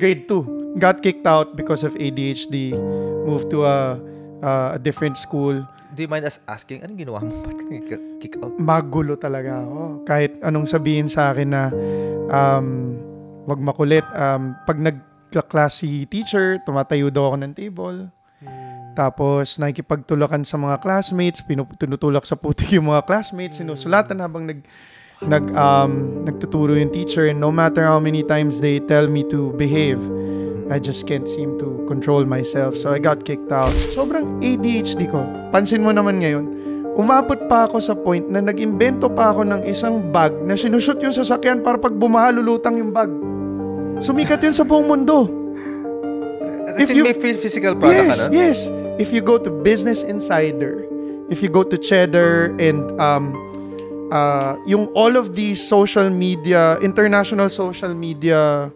grade 2. Got kicked out because of ADHD. Moved to a different school. Do you mind us asking, anong ginawa mo? Ba't ka kick out? Magulo talaga ako. Kahit anong sabihin sa akin na wag makulit. Pag nagka-class si teacher, tumatayo daw ako ng table. Tapos nakikipagtulakan sa mga classmates, tinutulak sa putik yung mga classmates, sinusulatan habang nagtuturo yung teacher, and no matter how many times they tell me to behave, I just can't seem to control myself. So I got kicked out. Sobrang ADHD ko. Pansin mo naman ngayon, umabot pa ako sa point na nag-imbento pa ako ng isang bag na sinushoot yung sasakyan para pag bumaha, lulutang yung bag. Sumikat yun sa buong mundo. If you physical product, yes. If you go to Business Insider, if you go to Cheddar, and yung all of these social media, international social media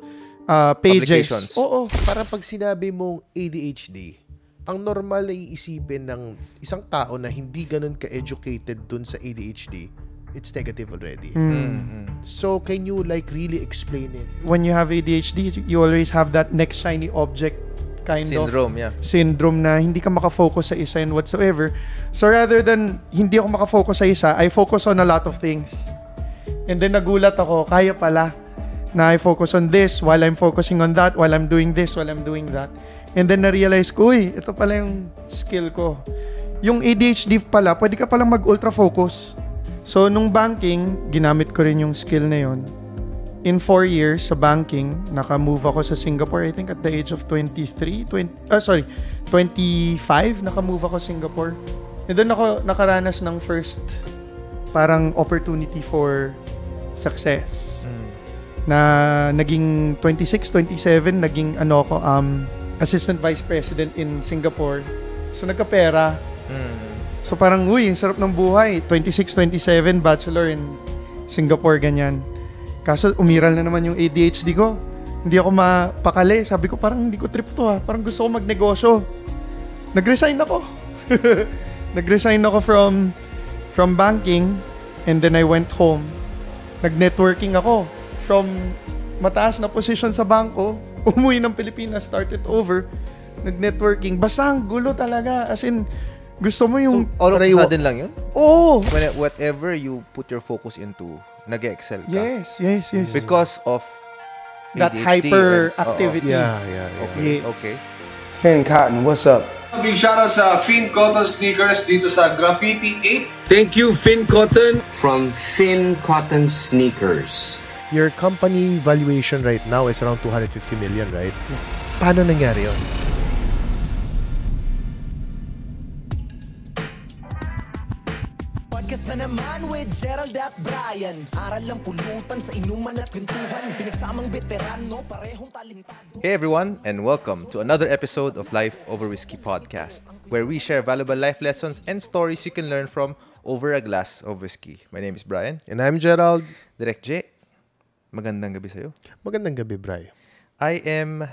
pages. Oo. Para pag sinabi mong ADHD, ang normal na iisipin ng isang tao na hindi ganun ka-educated dun sa ADHD, it's negative already. So, can you like really explain it? When you have ADHD, you always have that next shiny object kind syndrome, of syndrome na hindi ka makafocus sa isa and whatsoever. So rather than hindi ako makafocus sa isa, I focus on a lot of things. And then nagulat ako, kaya pala na I focus on this while I'm focusing on that, while I'm doing this, while I'm doing that. And then na-realize ko, ito pala yung skill ko. Yung ADHD pala, pwede ka palang mag-ultra focus. So nung banking, ginamit ko rin yung skill na yun. In 4 years sa banking, naka-move ako sa Singapore, I think at the age of 25, naka-move ako sa Singapore. And then ako nakaranas ng first parang opportunity for success. Na naging 26, 27, naging assistant vice president in Singapore. So nagkapera. So parang, ang sarap ng buhay. 26, 27, bachelor in Singapore, ganyan. Kaso umiral na naman yung ADHD ko. Hindi ako mapakali. Sabi ko, parang hindi ko trip to ha. Parang gusto ko magnegosyo. Nag-resign ako. Nag-resign ako from banking, and then I went home. Nag-networking ako. From mataas na position sa bangko, umuwi ng Pilipinas, started over, nag-networking. Basta ang gulo talaga. As in, gusto mo yung... So, all of a sudden lang yun? Oo. Whatever you put your focus into, nag-excel ka. Yes. Because of that ADHD hyperactivity. Yeah. Okay. Finn Cotton, what's up? Big shoutout sa Finn Cotton Sneakers dito sa Graffiti 8. Thank you, Finn Cotton. From Finn Cotton Sneakers. Your company valuation right now is around 250 million, right? Yes. Paano nangyari yun? Podcast na naman with Gerald at Brian. Aral lang pulutan sa inuman at kwentuhan. Pinagsamang veterano, parehong talentado. Hey everyone, and welcome to another episode of Life Over Whiskey Podcast, where we share valuable life lessons and stories you can learn from over a glass of whiskey. My name is Brian. And I'm Gerald. Direct J. Magandang gabi sa'yo. Magandang gabi, Bri. I am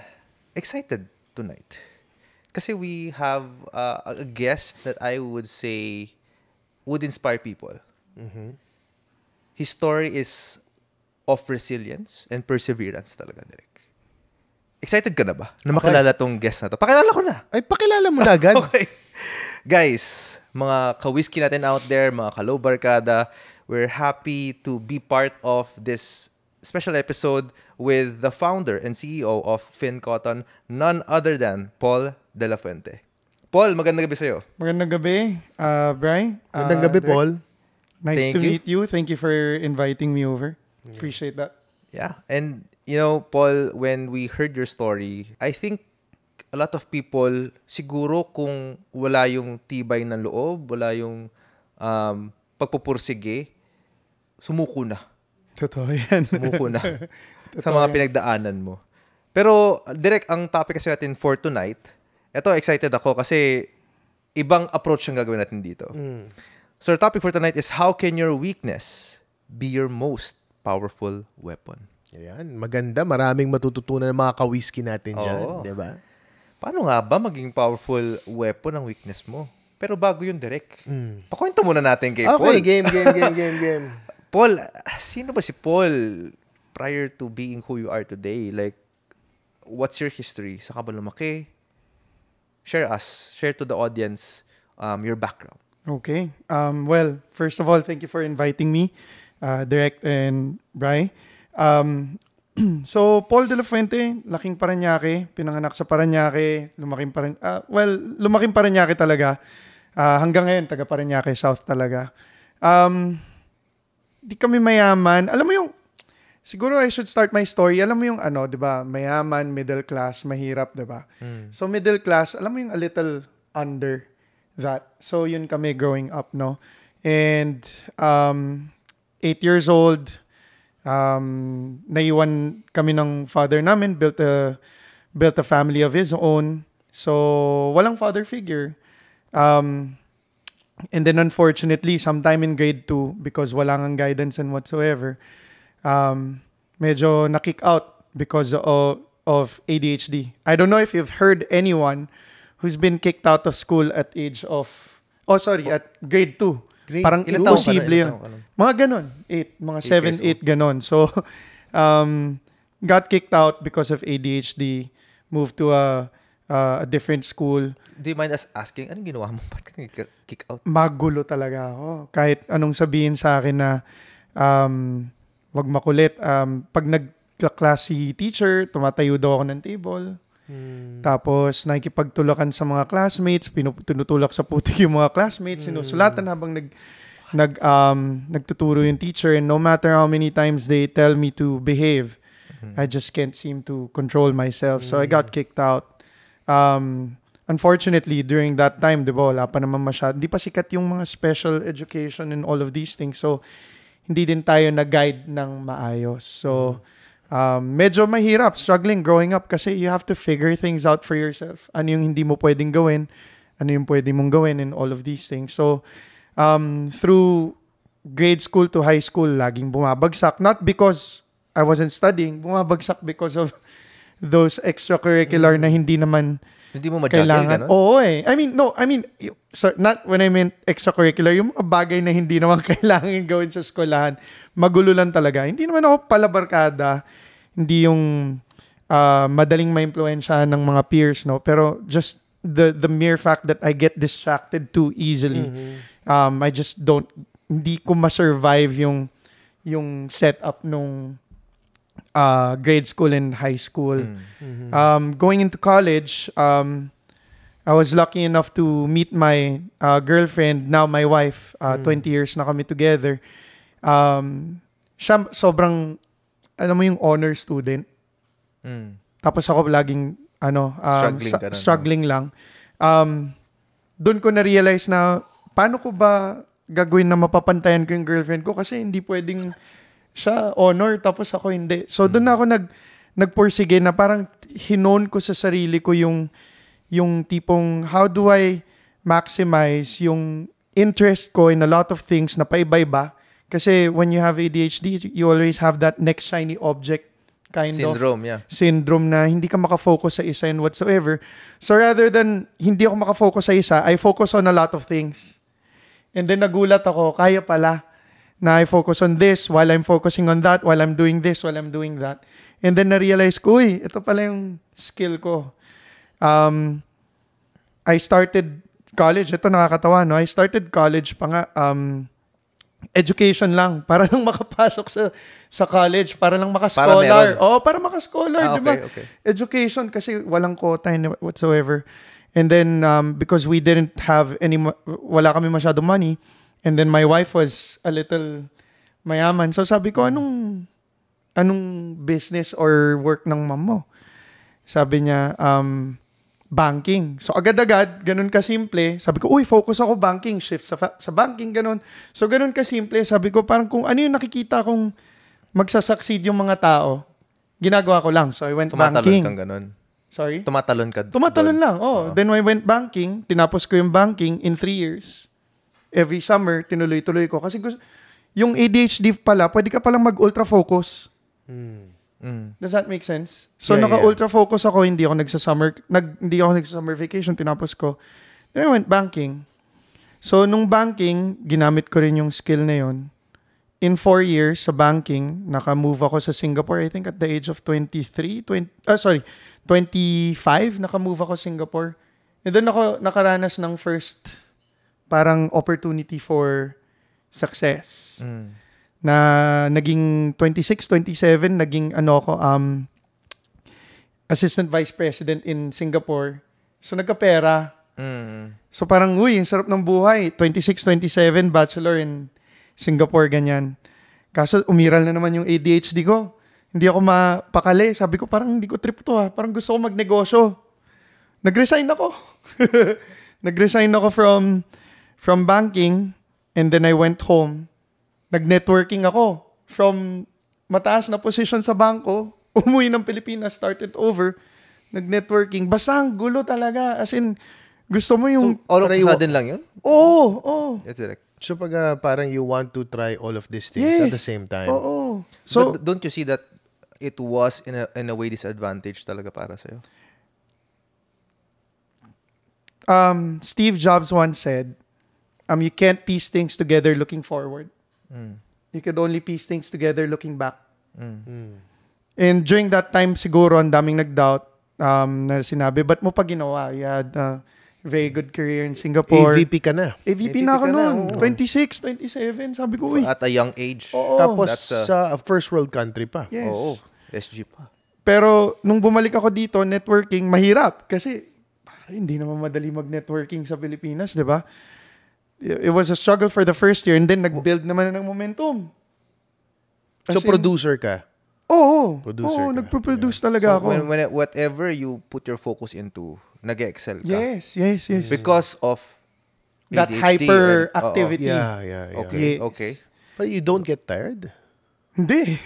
excited tonight kasi we have a guest that I would say would inspire people. His story is of resilience and perseverance talaga, Direk. Excited ka na ba na makilala tong guest na to? Pakilala ko na. Ay, pakilala mo na agad. Okay. Guys, mga ka-whiskey natin out there, mga ka-low barkada, we're happy to be part of this special episode with the founder and CEO of Finn Cotton, none other than Paul De La Fuente. Paul, magandang gabi sa'yo. Magandang gabi, Brian. Magandang gabi, Paul. Nice to meet you. Thank you for inviting me over. Appreciate that. Yeah, and you know, Paul, when we heard your story, I think a lot of people, siguro kung wala yung tibay ng loob, wala yung pagpupursige, sumuko na. Totoo yan. Sumuko na sa mga pinagdaanan mo. Pero, direct, ang topic kasi natin for tonight, eto, excited ako kasi ibang approach ang gagawin natin dito. So, our topic for tonight is how can your weakness be your most powerful weapon? Ayan, maganda. Maraming matututunan ng mga ka-whiskey natin dyan. Diba? Paano nga ba maging powerful weapon ang weakness mo? Pero bago yun, direct. Pakwento muna natin kay Paul. Okay, game. Paul, sino ba si Paul prior to being who you are today? Like, what's your history? Saan ka ba lumaki? Share to the audience your background. Okay. Well, first of all, thank you for inviting me, Direct and Bri. So, Paul De La Fuente, laking Parañaque, pinanganak sa Parañaque, lumaking Parañaque talaga. Hanggang ngayon, taga Parañaque South talaga. Di kami mayaman. Alam mo yung, siguro I should start my story. Alam mo yung di ba, mayaman, middle class, mahirap, di ba? So, middle class, alam mo yung a little under that. So, yun kami growing up, no? And 8 years old, naiwan kami ng father namin, built a family of his own. So, walang father figure. And then unfortunately, sometime in grade 2, because wala ngang guidance and whatsoever, medyo na-kick out because of ADHD. I don't know if you've heard anyone who's been kicked out of school at at grade 2. Parang imposible yun. Mga ganon. 8, mga 7, 8 ganon. So, got kicked out because of ADHD, moved to a different school. Do you mind us asking, anong ginawa mo? Ba't ka kick out? Magulo talaga ako. Kahit anong sabihin sa akin na wag makulit. Pag nag-class si teacher, tumatayo daw ako ng table. Tapos nakikipagtulakan sa mga classmates, tinutulak sa putik yung mga classmates, sinusulatan habang nagtuturo yung teacher, and no matter how many times they tell me to behave, I just can't seem to control myself. So I got kicked out. Unfortunately, during that time, di ba, wala pa naman masyado, hindi pa sikat yung mga special education and all of these things. So hindi din tayo na-guide ng maayos. So medyo mahirap, struggling growing up kasi you have to figure things out for yourself. Ano yung hindi mo pwedeng gawin, ano yung pwede mong gawin, and all of these things. So, through grade school to high school, laging bumabagsak. Not because I wasn't studying, bumabagsak because of those extracurricular na hindi naman hindi mo ma-juggle, kailangan. Oo eh. I mean, so not when I meant extracurricular, yung mga bagay na hindi naman kailangan gawin sa eskwelahan, magulo lang talaga. Hindi naman ako palabarkada, hindi yung madaling ma-impluensya ng mga peers, no? Pero just the mere fact that I get distracted too easily, I just hindi ko ma-survive yung setup nung grade school and high school. Going into college, I was lucky enough to meet my girlfriend, now my wife. 20 years na kami together. Siya sobrang, alam mo yung honor student. Tapos ako laging struggling lang. Doon ko na-realize na paano ko ba gagawin na mapapantayan ko yung girlfriend ko kasi hindi pwedeng siya honor tapos ako hindi. So doon ako nagpursige na parang hinone ko sa sarili ko yung tipong how do I maximize yung interest ko in a lot of things na paiba-iba. Kasi when you have ADHD, you always have that next shiny object kind syndrome, of syndrome na hindi ka makafocus sa isa and whatsoever. So rather than hindi ako makafocus sa isa, I focus on a lot of things. And then nagulat ako, kaya pala na I focus on this while I'm focusing on that, while I'm doing this, while I'm doing that. And then na-realize ko, ito pala yung skill ko. I started college. Ito nakakatawa, no? I started college pa nga, education lang. Para lang makapasok sa college. Para lang makascholar. Para makascholar, diba? Okay. Education kasi walang quota whatsoever. And then, because we didn't have wala kami masyadong money, and then my wife was a little mayaman. So sabi ko, anong business or work ng mom mo? Sabi niya, banking. So agad-agad, ganun kasimple. Sabi ko, focus ako banking, shift sa banking, ganun. So ganun kasimple. Sabi ko, parang kung ano yung nakikita kong magsasucceed yung mga tao, ginagawa ko lang. So I went banking. Tumatalon kang ganun? Sorry? Tumatalon ka? Tumatalon lang, Then I went banking. Tinapos ko yung banking in 3 years. Every summer, tinuloy-tuloy ko. Kasi yung ADHD pala, pwede ka palang mag-ultra focus. Does that make sense? So, naka-ultra focus ako, hindi ako nagsa-summer vacation, tinapos ko. Then I went banking. So, nung banking, ginamit ko rin yung skill na yon. in 4 years sa banking, naka-move ako sa Singapore, I think at the age of 25, naka-move ako sa Singapore. And doon ako nakaranas ng first parang opportunity for success. Na naging 26, 27, naging assistant vice president in Singapore. So nagkapera. So parang, ang sarap ng buhay. 26, 27, bachelor in Singapore, ganyan. Kaso umiral na naman yung ADHD ko. Hindi ako mapakali. Sabi ko, parang hindi ko trip to Parang gusto ko magnegosyo. Nag-resign ako. Nag-resign ako from banking, and then I went home. Nag-networking ako. From mataas na position sa bangko, umuwi ng Pilipinas, started over, nag-networking. Basta ang gulo talaga. As in, gusto mo yung... So, all of a sudden lang yun? Oo. That's correct. So pag parang you want to try all of these things at the same time. Oo. So, but don't you see that it was in a way disadvantage talaga para sa'yo? Steve Jobs once said, you can't piece things together looking forward. You could only piece things together looking back. And during that time, siguro, ang daming nag-doubt na sinabi, ba't mo pa ginawa? You had a very good career in Singapore. AVP ka na. AVP na ako noon. 26, 27. Sabi ko, At a young age. Oo. Tapos sa first world country pa. Yes. Oo. SG pa. Pero nung bumalik ako dito, networking, mahirap. Kasi hindi naman madali mag-networking sa Pilipinas, di ba? It was a struggle for the first year, and then nag-build naman ng momentum. So producer ka? Oo. Producer ka. Nagpo-produce talaga So ako. when whatever you put your focus into, nag-excel ka. Yes. Because of That ADHD hyperactivity. Yeah. Okay, Yes. okay. But you don't get tired? Hindi.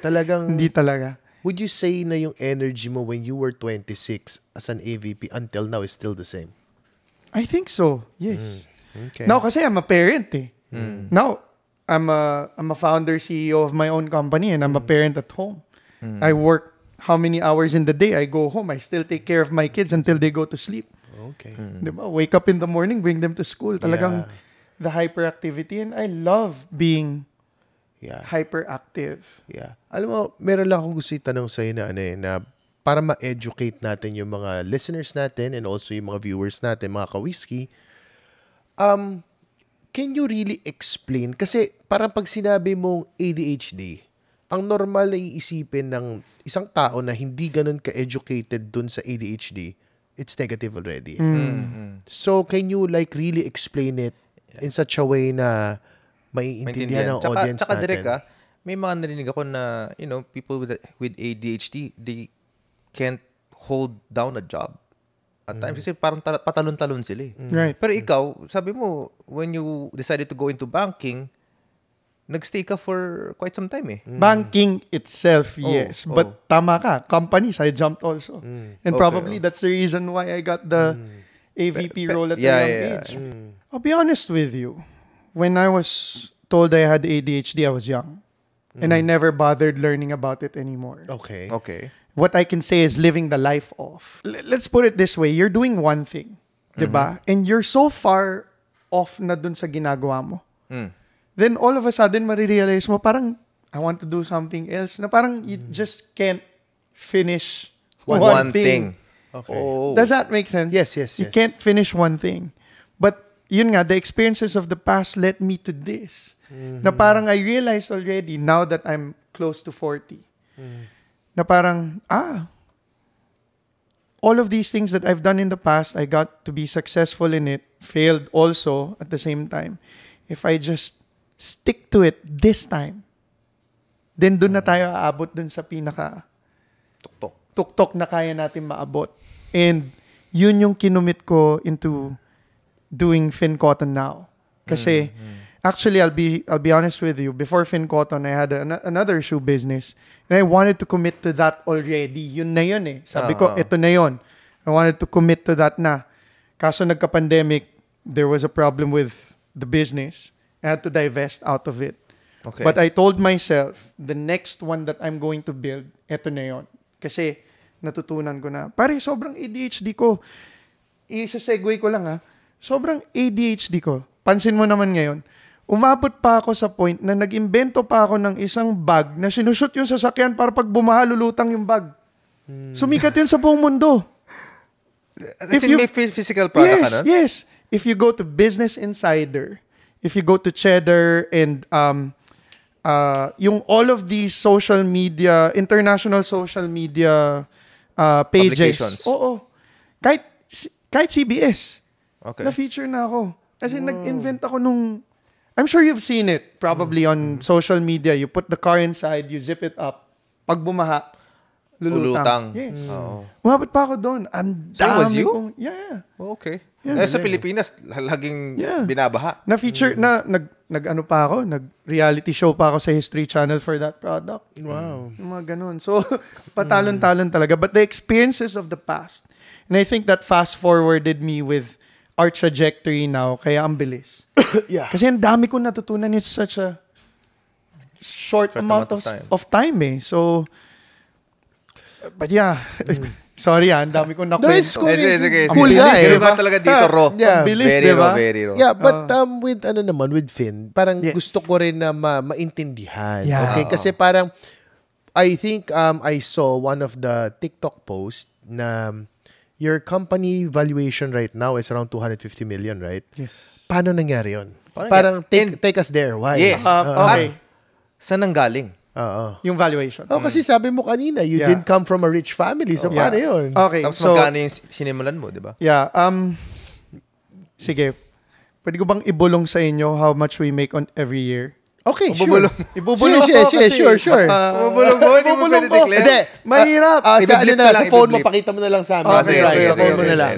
Talagang... Hindi talaga. Would you say na yung energy mo when you were 26 as an AVP until now is still the same? I think so. Yes. Okay. Now, kasi I'm a parent eh. Now, I'm a founder, CEO of my own company, and I'm a parent at home. I work how many hours in the day? I go home. I still take care of my kids until they go to sleep. Okay. Diba? Wake up in the morning, bring them to school. Talagang the hyperactivity, and I love being hyperactive. Yeah. Alam mo, meron lang akong gusto itanong sa'yo na na para ma-educate natin yung mga listeners natin and also yung mga viewers natin, mga ka-whiskey. Can you really explain? Kasi parang pag sinabi mong ADHD, ang normal na iisipin ng isang tao na hindi ganun ka-educated dun sa ADHD, it's negative already. So, can you like really explain it in such a way na maiintindihan ng audience tsaka natin? direct may mga narinig ako na, people with ADHD, they can't hold down a job. At times, kasi parang patalon-talon sila eh. Right. Pero ikaw, sabi mo, when you decided to go into banking, nagstay ka for quite some time eh. Banking itself, yes. But tama ka, companies, I jumped also. And probably that's the reason why I got the AVP role at a young age. I'll be honest with you. When I was told I had ADHD, I was young. And I never bothered learning about it anymore. Okay. Okay. What I can say is living the life of. Let's put it this way. You're doing one thing. Diba? And you're so far off na dun sa ginagawa mo. Then all of a sudden, marirealize mo, parang, I want to do something else. Na parang you just can't finish one thing. Okay. Does that make sense? Yes. You can't finish one thing. But yun nga, the experiences of the past led me to this. Na parang I realized already, now that I'm close to 40, na parang, all of these things that I've done in the past, I got to be successful in it, failed also at the same time. If I just stick to it this time, then dun na tayo aabot dun sa pinaka tuktok na kaya natin maabot. And yun yung kinumit ko into doing FinCotton now. Kasi actually, I'll be honest with you, before FinCotton, I had another shoe business. And I wanted to commit to that already. Yun na yun eh. Sabi ko, ito na yun. I wanted to commit to that na. Kaso nagka-pandemic, there was a problem with the business. I had to divest out of it. Okay. But I told myself, the next one that I'm going to build, ito na yun. Kasi natutunan ko na, pare, sobrang ADHD ko. Isa-segue ko lang sobrang ADHD ko. Pansin mo naman ngayon, umabot pa ako sa point na nag-imbento pa ako ng isang bag na sinushoot yung sasakyan para pag bumaha, lulutang yung bag. Sumikat yun sa buong mundo. May physical product ka nun? Yes. If you go to Business Insider, if you go to Cheddar and yung all of these social media, international social media pages. Oo. Kahit CBS. Okay. Na-feature na ako. Kasi nag-invent ako nung... I'm sure you've seen it probably on social media. You put the car inside, you zip it up. Pag bumaha, lulutang. Yes. Umabot pa ako doon. Ang So it was dami you? kong... Yeah. Okay. Yeah, sa Pilipinas, laging binabaha. Na-feature, nag-ano pa ako, nag-reality show pa ako sa History Channel for that product. Wow. Yung mga ganun. So, patalon-talon talaga. But the experiences of the past, and I think that fast-forwarded me with our trajectory now, kaya ang bilis. Yeah. Kasi ang dami kong natutunan. It's such a short amount of time eh. So, but yeah, sorry ang dami kong nakwento. No, it's cool. Sige. Cool guy. Diba talaga dito, Ro? Yeah. Ang bilis, Very diba? raw, very raw. Yeah, but with Finn, parang Yes. gusto ko rin na maintindihan. Yeah. Okay? Kasi parang, I think I saw one of the TikTok posts na your company valuation right now is around 250 million, right? Yes. Paano nangyari yun? Paano Parang take us there. Why? Yes. Okay. Saan ang galing? Oo. Yung valuation. Kasi sabi mo kanina, you Yeah. didn't come from a rich family. So, paano yun? Okay. Tapos So, magkano yung sinimulan mo, di ba? yeah. Sige. Pwede ko bang ibulong sa inyo how much we make on every year? Okay, Bubulong. sure. Ibubulong Sige, ko kasi. sure. Bubulong mo, hindi mo pwede declare. Hindi. Mahirap. Sa I-blip ano na na, lang, sa phone mo, i-blip. pakita mo na lang sa amin. Okay, Right, sige, sa phone mo okay. na lang.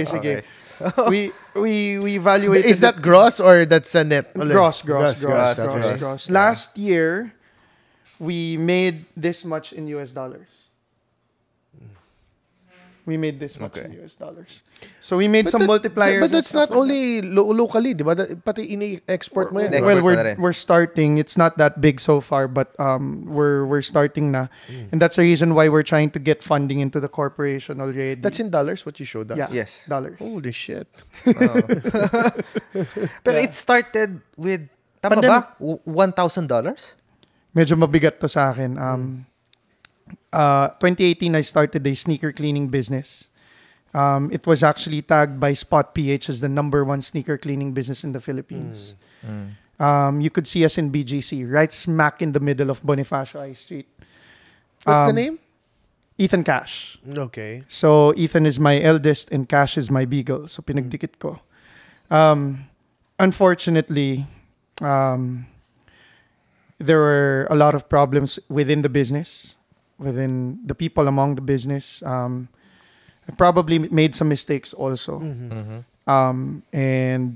Sige. We evaluated Is that gross or that's a net? gross. Okay. Last year, we made this much in US dollars. We made this much in US dollars. So we made some multipliers. But that's not only locally, di ba? Pati ini-export mo yan. Export Well, na rin. we're starting. It's not that big so far, but we're starting na, and that's the reason why we're trying to get funding into the corporation already. That's in dollars what you showed us? yeah, Yes. dollars. Holy shit. Pero it started with, tama Pandemic. ba? $1,000? Medyo mabigat to sa akin. 2018, I started a sneaker cleaning business. It was actually tagged by Spot PH as the #1 sneaker cleaning business in the Philippines. You could see us in BGC, right smack in the middle of Bonifacio I Street. What's the name? Ethan Cash. Okay. So Ethan is my eldest and Cash is my beagle. So pinagdikit ko. Unfortunately, there were a lot of problems within the business, within the people among the business. I probably made some mistakes also. And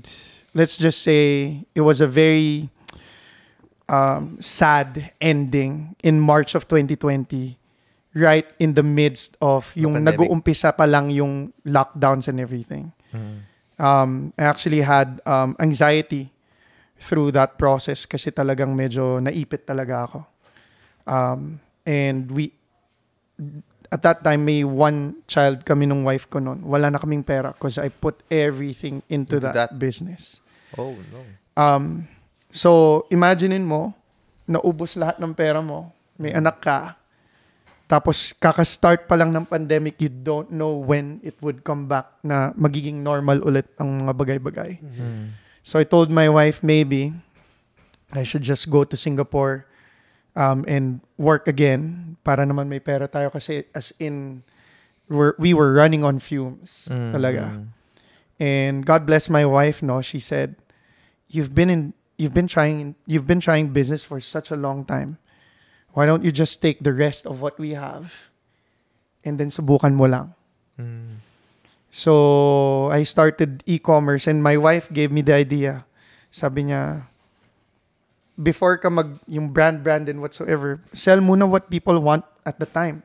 let's just say it was a very sad ending in March of 2020, right in the midst of yung pandemic. nag-uumpisa pa lang yung lockdowns and everything. I actually had anxiety through that process kasi talagang medyo naipit talaga ako. And at that time, may one child kami nung wife ko noon. Wala na kaming pera because I put everything into that business. Oh, no. So, imaginein mo, naubos lahat ng pera mo, may anak ka, tapos kaka-start pa lang ng pandemic, you don't know when it would come back na magiging normal ulit ang mga bagay-bagay. So, I told my wife maybe I should just go to Singapore and work again para naman may pera tayo kasi as in we were running on fumes talaga. And God bless my wife, no, she said, you've been trying business for such a long time. Why don't you just take the rest of what we have and then subukan mo lang. So I started e-commerce and my wife gave me the idea. Sabi niya, before ka yung brand and whatsoever, sell muna what people want at the time.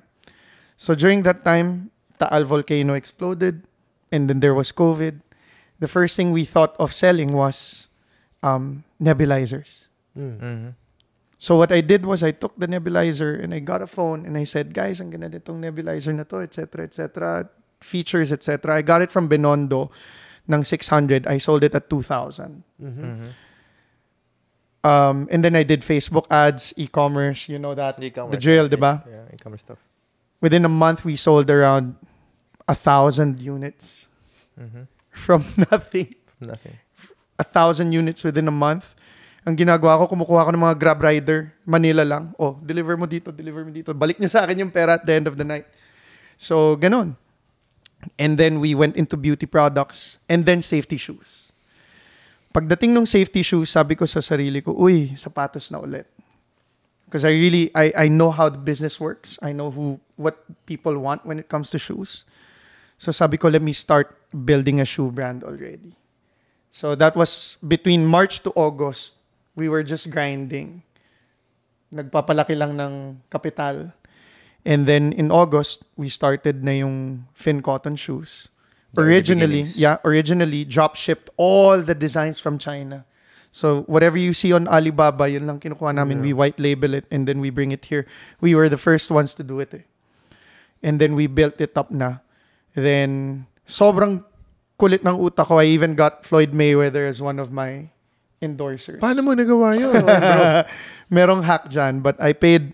So during that time, Taal volcano exploded and then there was COVID. The first thing we thought of selling was nebulizers. So what I did was I took the nebulizer and I got a phone and I said, guys, ang ganda nitong nebulizer na to, etc. Features, etc. I got it from Binondo ng 600. I sold it at 2,000. And then I did Facebook ads, e-commerce, you know that. The drill, diba? Yeah, e-commerce stuff. Within a month, we sold around 1,000 units. From nothing. Nothing. 1,000 units within a month. Ang ginagawa ko, kumukuha ko ng mga Grab rider, Manila lang. Oh, deliver mo dito. Balik niyo sa akin yung pera at the end of the night. So, ganon. And then we went into beauty products and then safety shoes. Pagdating ng safety shoes, sabi ko sa sarili ko, uy, sapatos na ulit. Because I know how the business works. I know what people want when it comes to shoes. So sabi ko, let me start building a shoe brand already. So that was between March to August. We were just grinding. Nagpapalaki lang ng kapital. And then in August, we started na yung Finn Cotton shoes. Originally drop shipped all the designs from China. So whatever you see on Alibaba, yun lang kinukuha namin. We white label it and then we bring it here. We were the first ones to do it. And then we built it up na. Then sobrang kulit ng utak ko. I even got Floyd Mayweather as one of my endorsers. Paano mo nagawa yun? Merong hack dyan, but I paid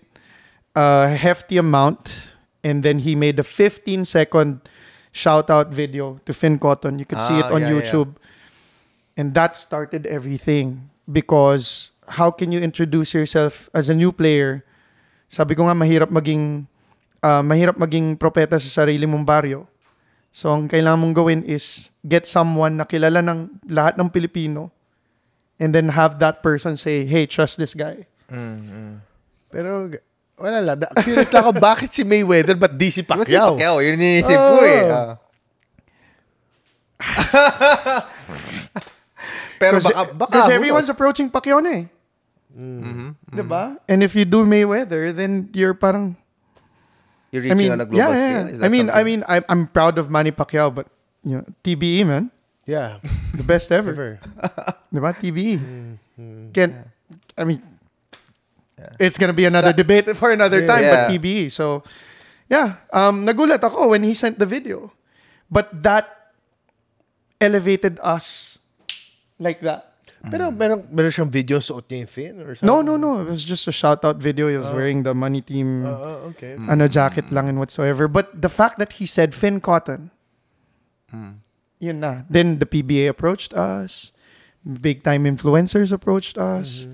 a hefty amount and then he made a 15-second shout-out video to Finn Cotton. You could see it on YouTube. And that started everything. Because how can you introduce yourself as a new player? Sabi ko nga, mahirap maging propeta sa sarili mong baryo. So, ang kailangan mong gawin is get someone na kilala ng lahat ng Pilipino and then have that person say, hey, trust this guy. Pero, wala lang. Curious lang ako, bakit si Mayweather, ba't di si Pacquiao? Si Pacquiao, yun iniisip ko eh. Pero because everyone's approaching Pacquiao na eh. Diba? And if you do Mayweather, then you're parang... You're reaching on a global scale. I'm proud of Manny Pacquiao, but you know, TBE, man. Yeah. The best ever. Diba? TBE. It's gonna be another debate for another time, but TBE. So, yeah. Nagulat ako when he sent the video. But that elevated us like that. Pero meron siyang video suot niya yung Finn or something? No. It was just a shout-out video. He was wearing the Money Team jacket lang and whatsoever. But the fact that he said Finn Cotton, yun na. Then the PBA approached us. Big-time influencers approached us.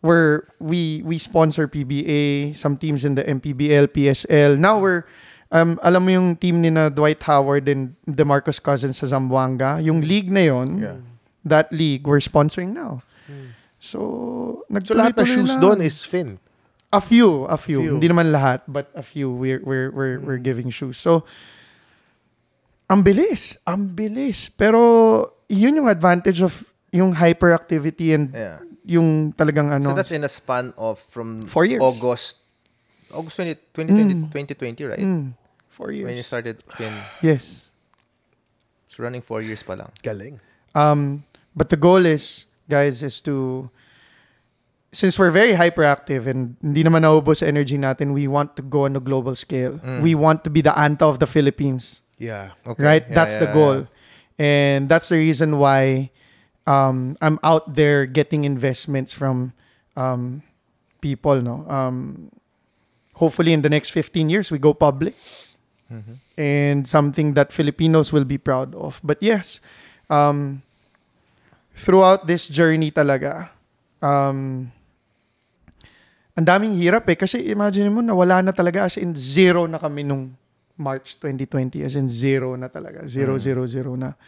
Where we sponsor PBA, some teams in the MPBL, PSL. Now we're, alam mo yung team ni na Dwight Howard and DeMarcus Cousins sa Zamboanga. Yung league na yun, that league, we're sponsoring now. So lahat ng shoes doon is Finn? A few. Hindi naman lahat, but a few. We're giving shoes. So, ang bilis. Pero, yun yung advantage of yung hyperactivity and yung talagang ano. So that's in a span of from 4 years. August 2020, right? 4 years. When you started Finn. Yes. It's running 4 years pa lang. Galing. But the goal is, guys, is to, since we're very hyperactive and hindi naman naubos sa energy natin, we want to go on a global scale. We want to be the Anta of the Philippines. Yeah. Okay. Right? That's the goal. And that's the reason why I'm out there getting investments from people. No, hopefully in the next 15 years, we go public. And something that Filipinos will be proud of. But yes, throughout this journey talaga, ang daming hirap eh. Kasi imagine mo, nawala na talaga as in zero na kami nung March 2020. As in zero na talaga. Zero na.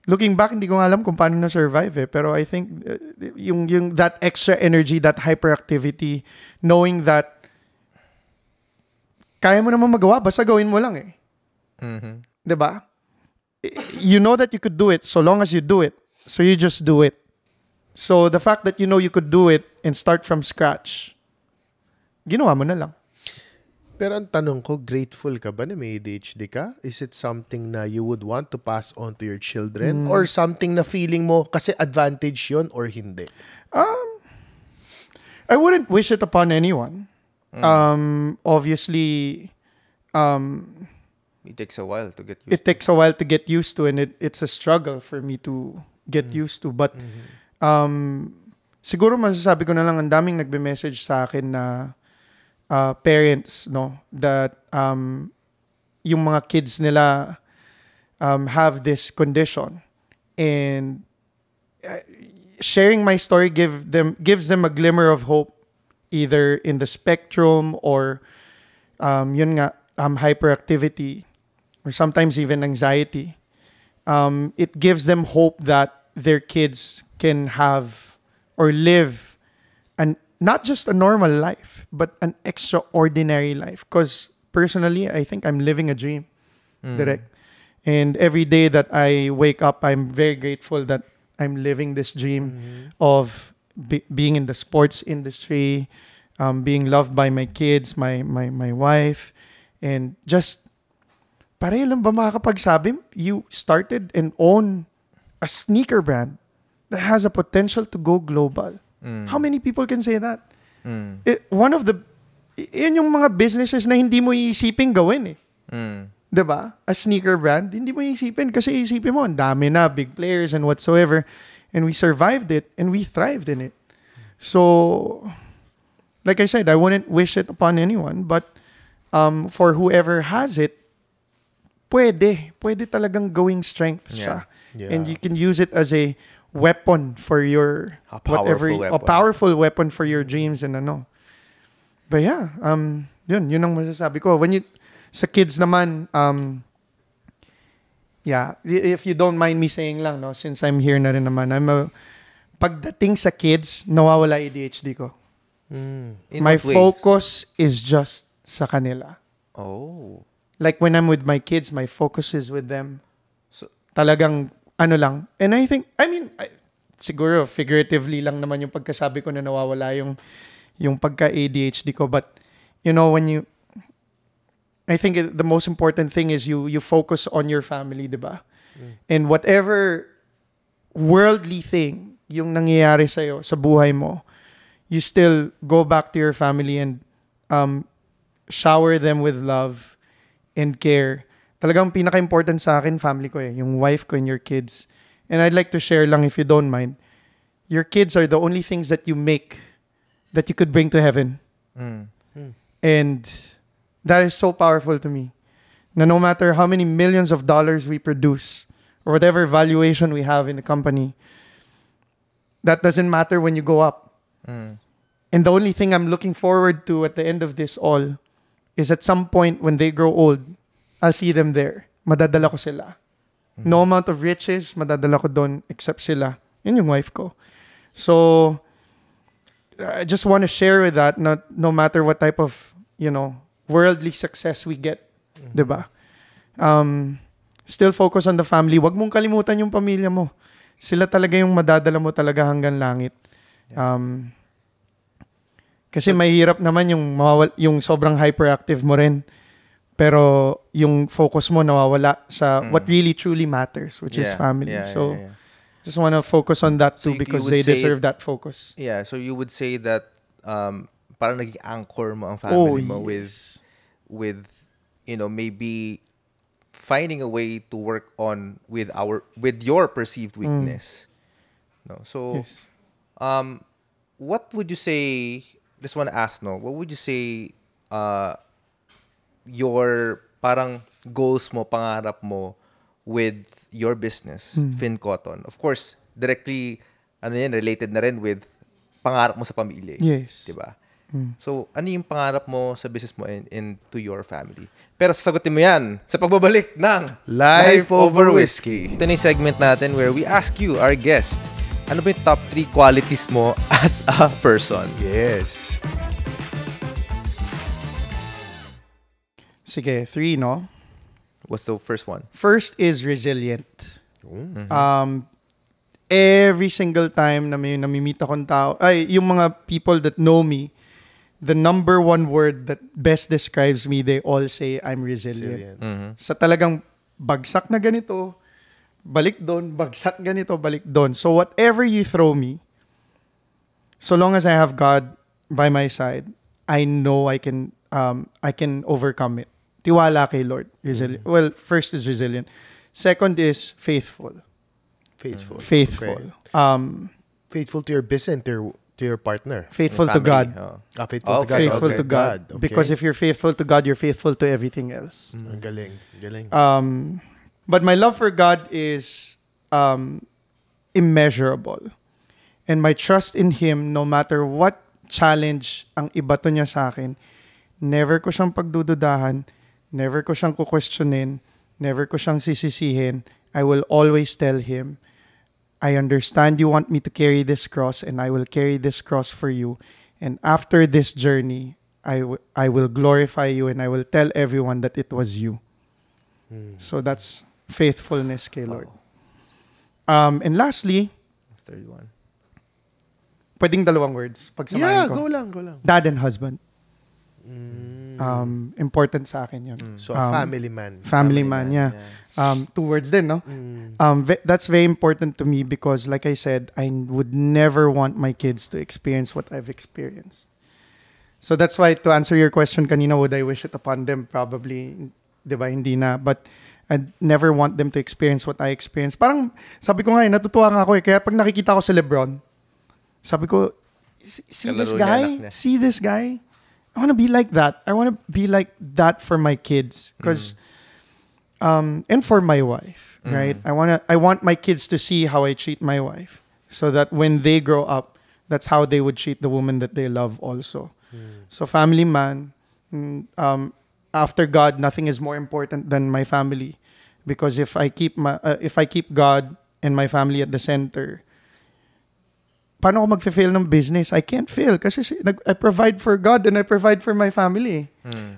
Looking back, hindi ko nga alam kung paano na-survive eh. Pero I think yung that extra energy, that hyperactivity, knowing that kaya mo naman magawa, basta gawin mo lang eh. Diba? You know that you could do it so long as you do it. So you just do it. So the fact that you know you could do it and start from scratch, ginawa mo na lang. Pero ang tanong ko, grateful ka ba na may ADHD ka? Is it something na you would want to pass on to your children? Or something na feeling mo kasi advantage yon or hindi? I wouldn't wish it upon anyone. Obviously, it takes a while to get used it takes a while to get used to, and it's a struggle for me to get used to. But siguro masasabi ko na lang, ang daming nagbe-message sa akin na parents, no, that yung mga kids nila have this condition, and sharing my story gives them a glimmer of hope, either in the spectrum or yun nga, hyperactivity, or sometimes even anxiety. It gives them hope that their kids can have or live not just a normal life, but an extraordinary life. Because personally, I think I'm living a dream, direct. And every day that I wake up, I'm very grateful that I'm living this dream of being in the sports industry, being loved by my kids, my wife, and just pareho lang ba makakapagsabi, you started and own a sneaker brand that has a potential to go global. How many people can say that? One of the, yun yung mga businesses na hindi mo iisipin gawin eh. Diba? A sneaker brand, hindi mo iisipin kasi iisipin mo, ang dami na, big players and whatsoever. And we survived it and we thrived in it. So, like I said, I wouldn't wish it upon anyone, but for whoever has it, pwede talagang going strength siya. Yeah. And you can use it as a weapon for your a powerful weapon for your dreams and ano. But yeah, yun ang masasabi ko. When you sa kids naman, yeah, if you don't mind me saying lang, no, since I'm here na rin naman, pagdating sa kids, nawawala ADHD ko. My focus is just sa kanila. Oh. Like when I'm with my kids, my focus is with them. So, talagang ano lang. And I mean, siguro figuratively lang naman yung pagkasabi ko na nawawala yung pagka-ADHD ko. But, you know, I think the most important thing is you focus on your family, diba? And whatever worldly thing yung nangyayari sa'yo, sa buhay mo, you still go back to your family and shower them with love and care. Talagang pinaka-important sa akin, family ko eh. Yung wife ko and your kids. And I'd like to share lang, if you don't mind, your kids are the only things that you make that you could bring to heaven. And that is so powerful to me. Na no matter how many millions of dollars we produce or whatever valuation we have in the company, that doesn't matter when you go up. And the only thing I'm looking forward to at the end of this all is at some point when they grow old, I'll see them there. Madadala ko sila. No amount of riches, madadala ko doon except sila. Yun yung wife ko. So, I just want to share with that, no matter what type of, you know, worldly success we get. Diba? Still focus on the family. Wag mong kalimutan yung pamilya mo. Sila talaga yung madadala mo talaga hanggang langit. Kasi mahirap naman yung sobrang hyperactive mo rin. Pero yung focus mo nawawala sa what really truly matters, which is family. So, just want to focus on that too, because they deserve that focus. Yeah, so you would say that parang naging anchor mo ang family mo with you know, maybe finding a way to work on with your perceived weakness. No. So what would you say, just want to ask, no, what would you say your parang goals mo, pangarap mo with your business, Finn Cotton? Of course, directly related na rin with pangarap mo sa pamilya. Yes. Diba? So, ano yung pangarap mo sa business mo and to your family? Pero sasagutin mo yan sa pagbabalik ng Life Over Whiskey. Ito na yung segment natin where we ask you, our guest, ano ba yung top 3 qualities mo as a person? Yes. Sige, 3, no? What's the first one? First is resilient. Every single time na may namimit akong tao, yung mga people that know me, the number one word that best describes me, they all say, I'm resilient. Sa talagang bagsak na ganito, balik doon, bagsak ganito, balik doon. So whatever you throw me, so long as I have God by my side, I know I can overcome it. Tiwala kay Lord. Resilient. Well, first is resilient. Second is faithful. Faithful. Faithful. Okay. Faithful to your business and to your partner. Faithful to Family. God. Faithful to God. Faithful Okay. to God. Okay. Because if you're faithful to God, you're faithful to everything else. Ang galing. Galing. But my love for God is immeasurable. And my trust in Him, no matter what challenge ang ibato niya sa akin, never ko siyang pagdududahan, never ko siyang kukwestiyonin, never ko siyang sisisihin. I will always tell Him, I understand you want me to carry this cross and I will carry this cross for you. And after this journey, I will glorify you and I will tell everyone that it was you. So that's faithfulness kay Lord. And lastly, Third one. pwedeng dalawang words. Yeah, Pagsamahin ko. go lang. Dad and husband. Important sa akin yun. So, a family man. Family man, yeah. 2 words din, no? That's very important to me because, like I said, I would never want my kids to experience what I've experienced. So that's why, to answer your question kanina, would I wish it upon them? Probably, di ba, hindi na. But I'd never want them to experience what I experienced. Parang, sabi ko nga, natutuwa nga ako eh. Kaya pag nakikita ko si Lebron, sabi ko, see this Kalaro niya, guy? anak niya. See this guy? I want to be like that. I want to be like that for my kids. Because, and for my wife, right? I want my kids to see how I treat my wife. So that when they grow up, that's how they would treat the woman that they love also. So family man, after God, nothing is more important than my family. Because if I keep God and my family at the center, paano ako mag-fail ng business? I can't fail kasi I provide for God and I provide for my family.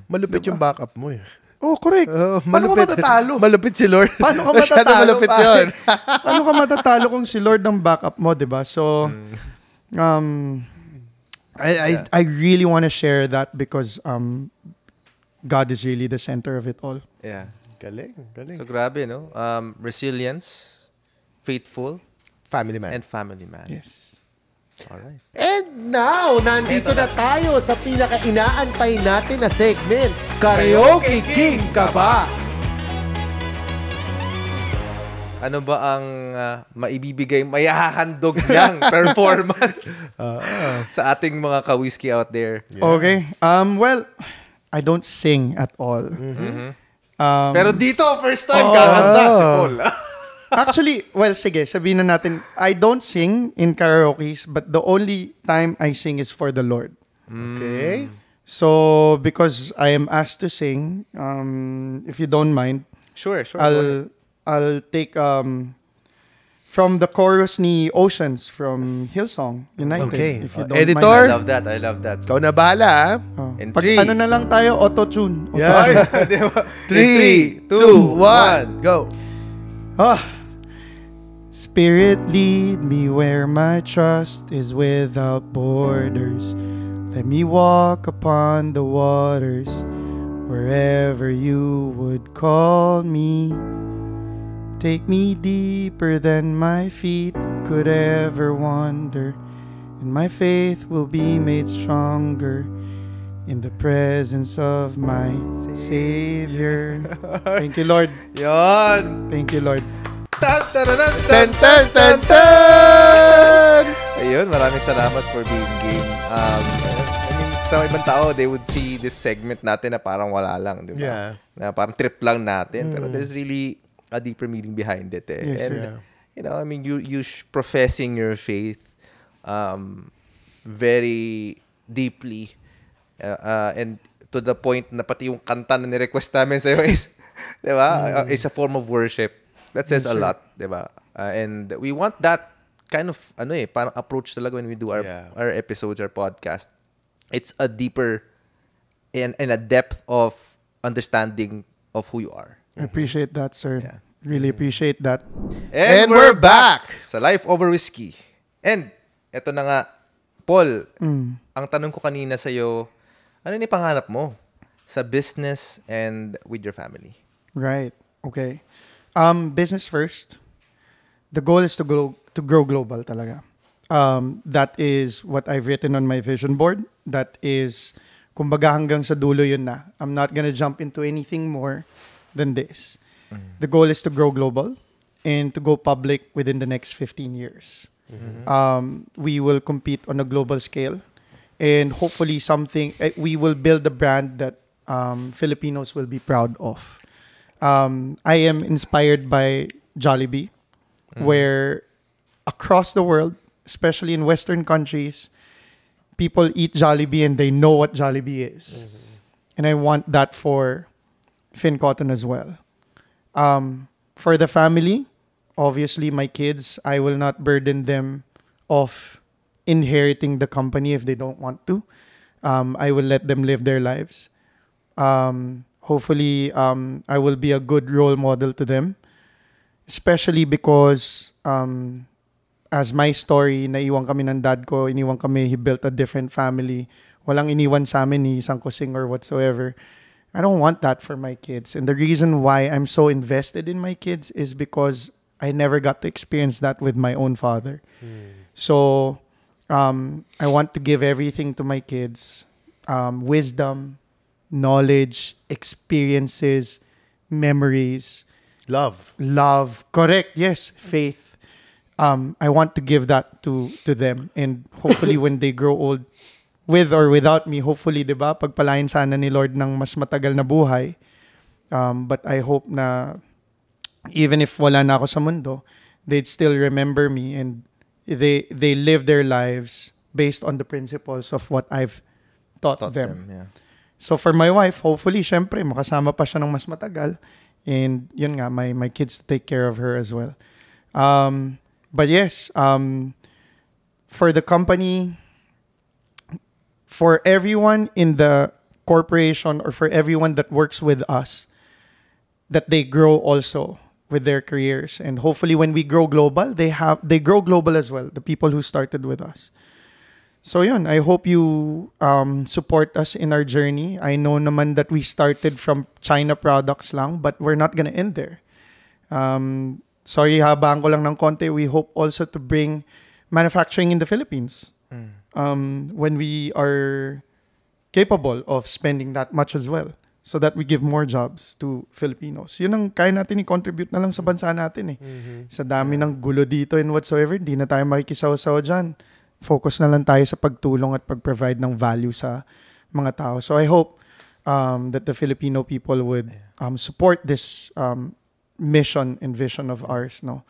Malupit yung backup mo eh. Oh, correct. Paano ka matatalo? Malupit si Lord. Paano ka Masyado matatalo? malupit yun. Paano ka matatalo kung si Lord ang backup mo, di ba? So, I really want to share that because God is really the center of it all. Yeah. Galing. So grabe, no? Resilience, faithful, Family man. and family man. Yes. Alright. And now, nandito na tayo sa pinaka-inaantay natin na segment, Karaoke King ka ba? Ano ba ang maibibigay, maihahandog niyang performance sa ating mga ka-whiskey out there? Okay. Well, I don't sing at all. Pero dito, first time, kakanta si Paul. Actually, well, sige, sabihin na natin, I don't sing in karaoke, but the only time I sing is for the Lord. Okay. So, because I am asked to sing, if you don't mind, Sure. I'll take from the chorus ni Oceans from Hillsong United. Okay. If you don't Editor? I love that. Ikaw na bahala, ha? mind. Oh. In Pag 3. ano na lang tayo, auto-tune. Yeah. 3, 2, 1, go. Spirit, lead me where my trust is without borders. Let me walk upon the waters wherever you would call me. Take me deeper than my feet could ever wander, and my faith will be made stronger in the presence of my Savior. Thank you, Lord. Yon. Thank you, Lord. Ten. Ayun, maraming salamat for being game. I mean, sa ibang tao, they would see this segment natin na parang wala lang, di ba? Yeah. Na parang trip lang natin. Pero there's really a deeper meaning behind it. Eh. Yes, and, sir. you know, I mean, you professing your faith very deeply and to the point na pati yung kanta na ni-request namin sa'yo is, di ba? Is a form of worship. That says a lot, di ba? And we want that kind of, parang approach talaga when we do our episodes, our podcast. It's a deeper and a depth of understanding of who you are. I appreciate that, sir. Yeah. Really appreciate that. And we're back sa Life Over Whiskey. And eto na nga, Paul, ang tanong ko kanina sa'yo, ano ni pangarap mo sa business and with your family? Right. Okay. Business first. The goal is to grow global talaga. That is what I've written on my vision board. That is, kumbaga hanggang sa dulo yun na. I'm not gonna jump into anything more than this. The goal is to grow global. and to go public within the next 15 years. We will compete on a global scale, and hopefully we will build a brand that Filipinos will be proud of. I am inspired by Jollibee, where across the world, especially in Western countries, people eat Jollibee and they know what Jollibee is. And I want that for Finn Cotton as well. For the family, obviously my kids, I will not burden them of inheriting the company if they don't want to. I will let them live their lives. Hopefully, I will be a good role model to them. Especially because, as my story, naiwan kami ng dad ko, iniwan kami, he built a different family. Walang iniwan sa amin ni isang kusing or whatsoever. I don't want that for my kids. And the reason why I'm so invested in my kids is because I never got to experience that with my own father. So, I want to give everything to my kids. Wisdom, knowledge, experiences, memories. Love. Correct. Yes. Faith. I want to give that to them. And hopefully when they grow old, with or without me, hopefully, di ba, pagpalain sana ni Lord ng mas matagal na buhay. But I hope na even if wala na ako sa mundo, they'd still remember me and they live their lives based on the principles of what I've taught them. Yeah. So for my wife, hopefully, syempre, makasama pa siya ng mas matagal. And yun nga, my kids to take care of her as well. But yes, for the company, for everyone in the corporation or for everyone that works with us, that they grow also with their careers. And hopefully when we grow global, they grow global as well, the people who started with us. So yun, I hope you support us in our journey. I know naman that we started from China products lang, but we're not gonna end there. Sorry, habaan ko lang ng konti. We hope also to bring manufacturing in the Philippines. When we are capable of spending that much as well, so that we give more jobs to Filipinos. Yun ang kaya natin i-contribute na lang sa bansa natin eh. Sa dami ng gulo dito and whatsoever, hindi na tayo makikisaw-saw dyan. Focus na lang tayo sa pagtulong at pag-provide ng value sa mga tao. So I hope that the Filipino people would support this mission and vision of ours. No.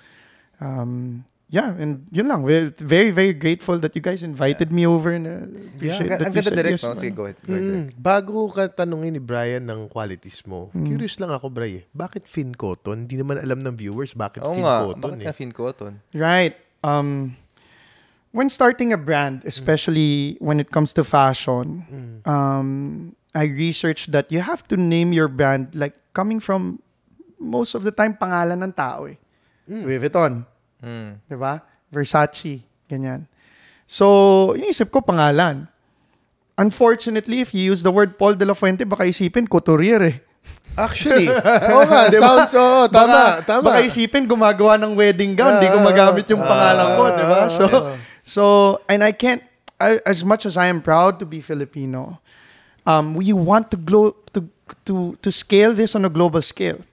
Yeah, and yun lang. We're very, very grateful that you guys invited me over and appreciate that. Ang ganda direct, no? Sige, go ahead. Bago ka tanungin ni Brian ng qualities mo, curious lang ako, Brian, bakit Finn Cotton? Hindi naman alam ng viewers bakit Finn Cotton. Bakit Finn Cotton? Right. When starting a brand, especially when it comes to fashion, I researched that you have to name your brand like coming from most of the time pangalan ng tao eh. Louis Vuitton. Diba? Versace. Ganyan. So, inisip ko pangalan. Unfortunately, if you use the word Paul de la Fuente, baka isipin couturier eh. Actually, nga, diba? Sounds, tama. Baka isipin gumagawa ng wedding gown, di ko magamit yung pangalan ko, diba? So, and I can't, as much as I am proud to be Filipino, we want to scale this on a global scale.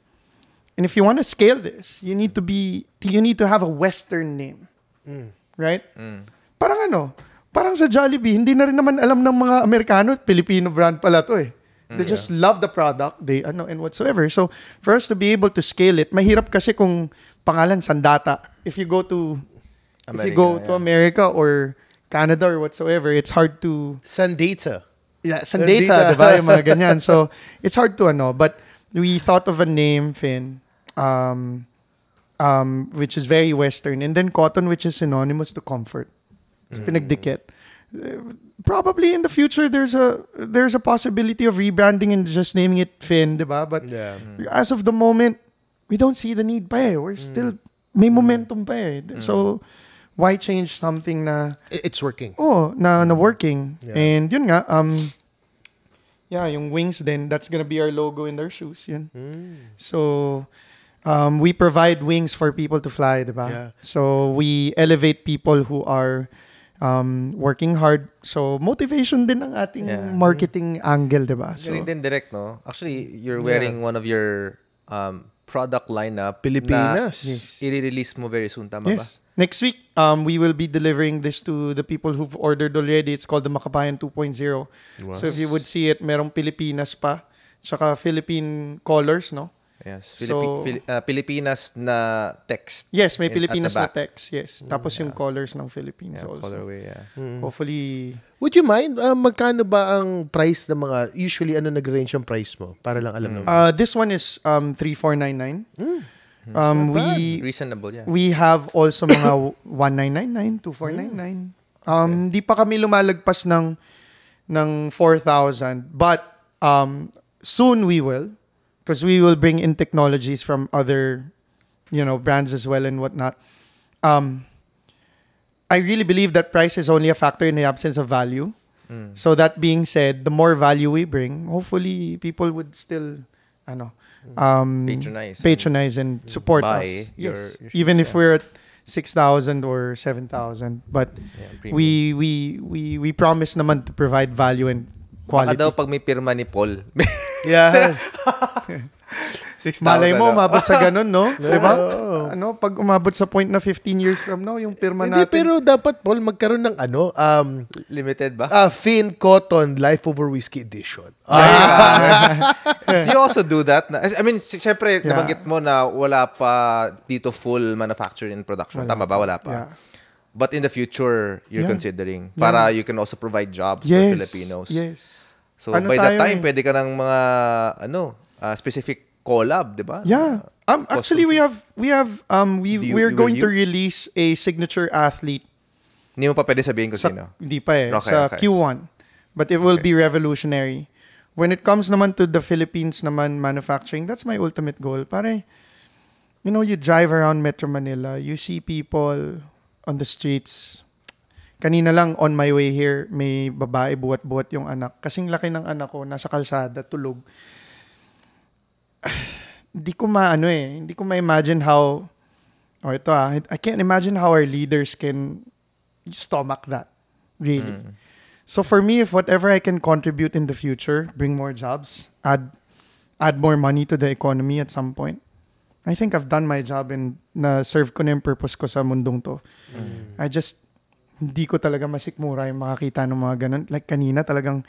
And if you want to scale this, you need to have a Western name. Right? Parang sa Jollibee, hindi na rin naman alam ng mga Amerikano, Filipino brand pala to eh. They just love the product, and whatsoever. So, for us to be able to scale it, mahirap kasi kung pangalan Sandata. If you go to America or Canada or whatsoever, it's hard to... Sandata. Yeah, Sandata, diba? Yung mga ganyan. So, it's hard to but we thought of a name, Finn, which is very Western, and then Cotton, which is synonymous to comfort. So, pinagdikit. Probably in the future, there's a possibility of rebranding and just naming it Finn, diba? But as of the moment, we don't see the need pa eh. We're still, may momentum pa eh. So, why change something na... It's working. Na working. Yeah. And yun nga, yung wings then, that's gonna be our logo in their shoes. Yun. So, we provide wings for people to fly, diba? Yeah. So, we elevate people who are working hard. So, motivation din ang ating marketing angle, diba? So, din direct, no? Actually, you're wearing one of your product lineup Pilipinas. na i-release mo very soon, tama ba? Yes. Next week, we will be delivering this to the people who've ordered already. It's called the Makabayan 2.0. Wow. So if you would see it, merong Pilipinas pa, tsaka Philippine colors, no? Yes. So- Pilipinas na text. Yes, may at the Pilipinas na back. text. Yes. Tapos yung colors ng Philippines Yeah, also. colorway, yeah. Hopefully, Would you mind? Magkano ba ang price ng mga, usually ano nag-range yung price mo? Para lang alam naman. this one is 3,499. Reasonable, yeah. We have also mga 1,999, 2,499. Di pa kami lumalagpas ng 4,000. But soon we will. Because we will bring in technologies from other, brands as well and whatnot. I really believe that price is only a factor in the absence of value. So that being said, the more value we bring, hopefully people would still, patronize and support Buy us. your Yes. shoes, Even if yeah. we're at 6,000 or 7,000, but premium. we promise naman to provide value and Baka quality. daw pag may pirma ni Paul. Yeah. 6,000. Malay mo, umabot sa ganun, no? Diba? Oo. Pag umabot sa point na 15 years from now, yung pirma Hindi, natin. pero dapat, Paul, magkaroon ng Limited ba? Finn Cotton Life Over Whiskey Edition. Do you also do that? I mean, syempre, Yeah. nabanggit mo na wala pa dito full manufacturing and production. Tama ba? Wala pa. Yeah. But in the future, you're Yeah. considering para you can also provide jobs for Yes. Filipinos. Yes. So Ano by that tayo time, eh? pwede ka ng mga specific collab, 'di ba? Yeah. Actually, we're will going to you? release a signature athlete. Hindi mo pa pwede sabihin kung sino. Hindi pa eh. Okay, sa okay. Q1. But it will be revolutionary. When it comes naman to the Philippines naman manufacturing, that's my ultimate goal. Pare, you drive around Metro Manila, you see people on the streets. Kanina lang, on my way here, may babae buwat-buwat yung anak. Kasing laki ng anak ko, nasa kalsada, tulog. Hindi ko ma-imagine how, I can't imagine how our leaders can stomach that, really. So for me, if whatever I can contribute in the future, bring more jobs, add more money to the economy at some point, I think I've done my job and na-serve ko na yung purpose ko sa mundong to. Hindi ko talaga masikmura yung makakita ng mga ganun. Like kanina talagang,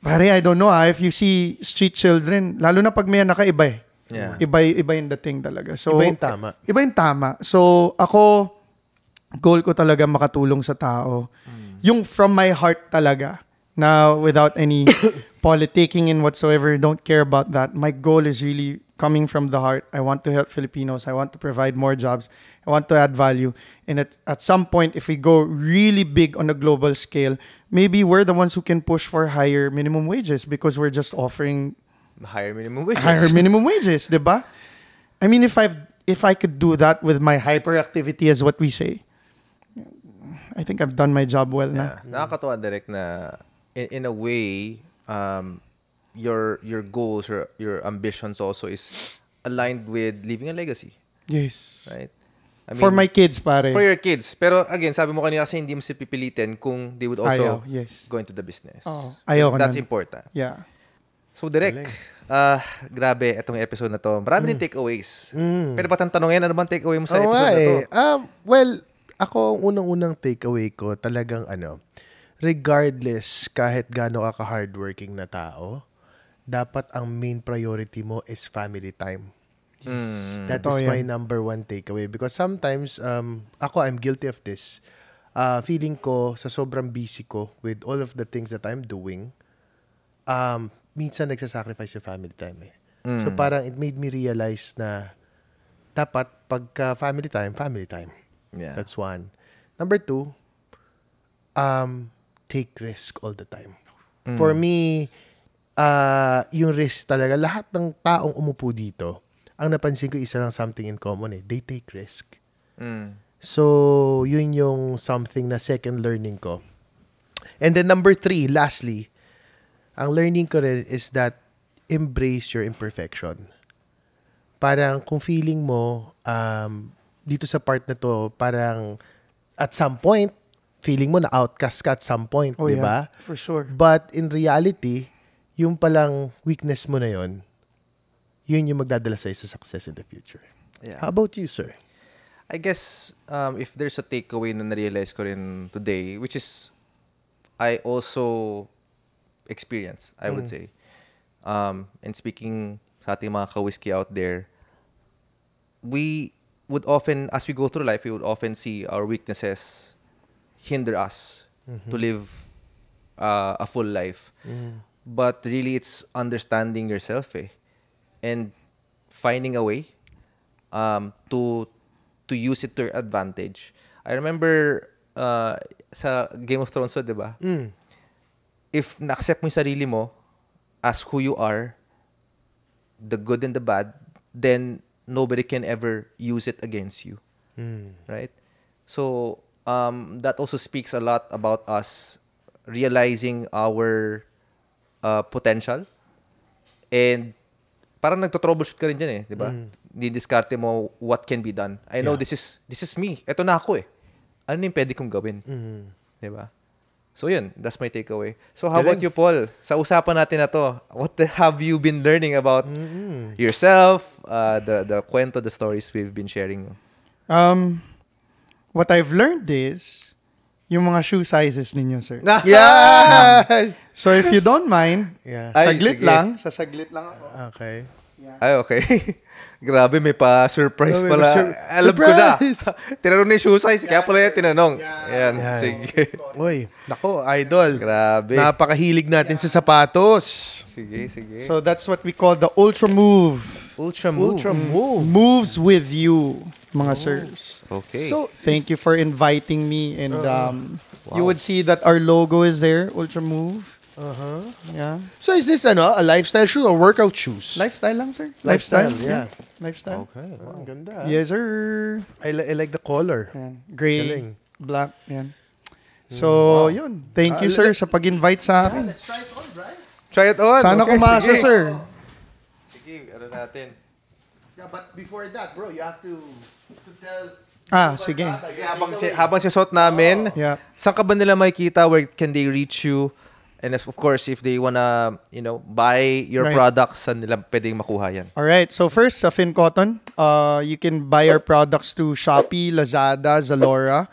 pare, I don't know if you see street children, lalo na pag may anak ka, iba eh. Yeah. Iba yung dating talaga. So, Iba yung tama. Iba yung tama. So, ako, goal ko talaga makatulong sa tao. Yung from my heart talaga, na without any politicking and whatsoever, don't care about that. My goal is really coming from the heart. I want to help Filipinos. I want to provide more jobs. I want to add value. And at some point, if we go really big on a global scale, maybe we're the ones who can push for higher minimum wages because we're just offering Higher minimum wages. higher minimum wages, diba? I mean, if I could do that with my hyperactivity, as what we say, I think I've done my job well na. Nakakatawa, Derek, na in a way, your goals or your ambitions also is aligned with leaving a legacy, Yes. right? I mean, For my kids, pare. for your kids. Pero again, sabi mo kanina kasi hindi mo si pipilitin kung they would also Ayaw, yes. go into the business. Oo. Ayaw ko That's nun. important. Yeah. So, Derek, grabe itong episode na to. Marami din takeaways. Pero ba't ang tanongin, ano bang takeaway mo sa Oo nga episode na to? Well, ako, unang-unang takeaway ko, talagang regardless kahit gaano ka hardworking na tao, dapat ang main priority mo is family time. That is my number one takeaway. Because sometimes, I'm guilty of this. Feeling ko, sa sobrang busy ko with all of the things that I'm doing, minsan nagsasacrifice yung family time eh. So parang it made me realize na dapat pagka family time. Yeah. That's one. Number two, take risk all the time. For me, yung risk talaga, lahat ng taong umupo dito, ang napansin ko isa lang something in common eh. They take risk. So, yun yung something na second learning ko. And then number three, lastly, ang learning ko rin is that embrace your imperfection. Parang kung feeling mo, dito sa part na to, parang at some point, feeling mo na outcast ka at some point, di ba? For sure. But in reality, yung palang weakness mo na yon, yun yung magdadala sa'yo sa success in the future. Yeah. How about you, sir? I guess if there's a takeaway na na-realize ko rin today, which is I also experience, I would say. And speaking sa ating mga ka-whiskey out there, we would often, as we go through life, we would often see our weaknesses hinder us to live a full life. But really, it's understanding yourself and finding a way to use it to your advantage. I remember sa Game of Thrones, di ba? If na-accept mo yung sarili mo as who you are, the good and the bad, then nobody can ever use it against you. Right? So, that also speaks a lot about us realizing our potential. And parang nagto-troubleshoot ka rin dyan di ba? Didiskarte mo what can be done. I know this is me. Ito na ako Ano yung pwede kong gawin? Di ba? So yun, that's my takeaway. So how about you, Paul? Sa usapan natin na to, what have you been learning about yourself, the kwento, the stories we've been sharing? What I've learned is yung mga shoe sizes ninyo, sir. Yeah! So if you don't mind, Ay, sasaglit lang ako. Okay. Ay, okay. Grabe, may pa-surprise pala. Alam ko na. Tinanong na yung shoe size, kaya pala yan tinanong. Yan, sige. Uy, nako, idol. Grabe. Napakahilig natin sa sapatos. Sige. So that's what we call the Ultra Move. Ultra Move. Moves with you, mga sirs. Okay. So, Thank you for inviting me. And you would see that our logo is there, Ultra Move. Yeah. so is this a lifestyle shoe or workout shoes? Lifestyle lang, sir. Lifestyle, yeah. Lifestyle. Okay. Wow. Ang ganda. Yes, sir. I like the color. Yan. Gray, Galing. black, yan. So, yun. Thank you, sir, sa pag-invite sa akin. Let's try it on, right? Try it on. Sana Okay, kumasa, sige. sir. Sige, ano natin. Yeah, but before that, bro, you have to tell... Sige. Habang sisuot namin, Yeah. saan ka ba nila makikita? Where can they reach you? And of course, if they wanna, buy your Right. products, saan nila pwedeng makuha yan? All right. So first, sa FinCotton, you can buy our products through Shopee, Lazada, Zalora.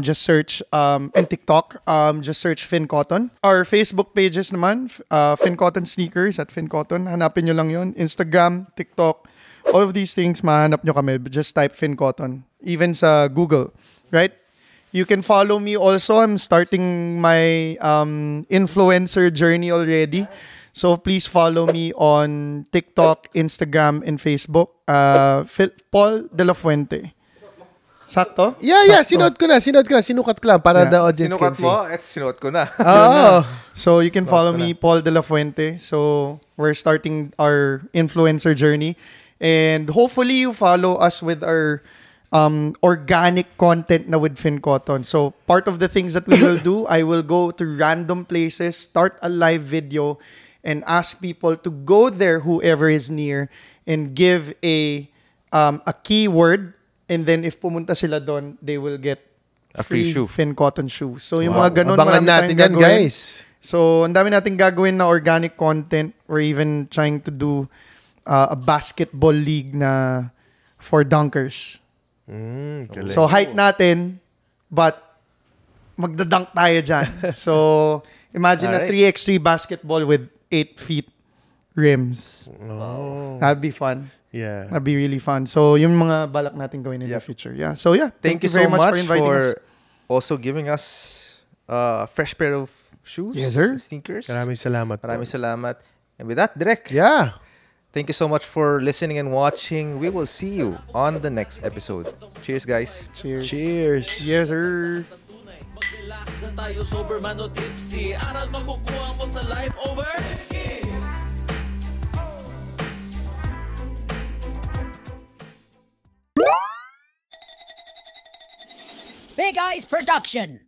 Just search and TikTok. Just search FinCotton. Our Facebook pages naman, FinCotton Sneakers at FinCotton. Hanapin nyo lang yun. Instagram, TikTok, all of these things, mahanap nyo kami. Just type FinCotton. Even sa Google, right? You can follow me also. I'm starting my influencer journey already. So please follow me on TikTok, Instagram, and Facebook. Paul De La Fuente. Sakto? Yeah, sinuot ko na. Sinukat ko lang para the audience can Sinukat see. mo? Sinuot ko na. Oh. So you can follow me, Paul De La Fuente. So we're starting our influencer journey. And hopefully you follow us with our organic content na with FinCotton. So part of the things that we will do, I will go to random places, start a live video, and ask people to go there, whoever is near, and give a keyword. And then if pumunta sila doon, they will get A free shoe. FinCotton shoe. So yung mga ganun, Abangan marami natin tayong yan, gagawin. guys. So ang dami nating gagawin na organic content. We're even trying to do a basketball league na for dunkers. So height natin, but magdadunk tayo dyan. So imagine a 3x3 basketball with 8 feet rims. That'd be fun. Yeah. That'd be really fun. So yung mga balak natin gawin in the future. Yeah. So yeah, Thank you very so much for inviting us. also giving us a fresh pair of shoes. Yes, sir. Sneakers. Maraming salamat. Maraming salamat. And with that, Direk. Yeah. Thank you so much for listening and watching. We will see you on the next episode. Cheers, guys. Cheers. Yes, sir. Mag-relax na tayo, sober man o tipsy. Aral makukuha mo sa life over. Big Eyes Production.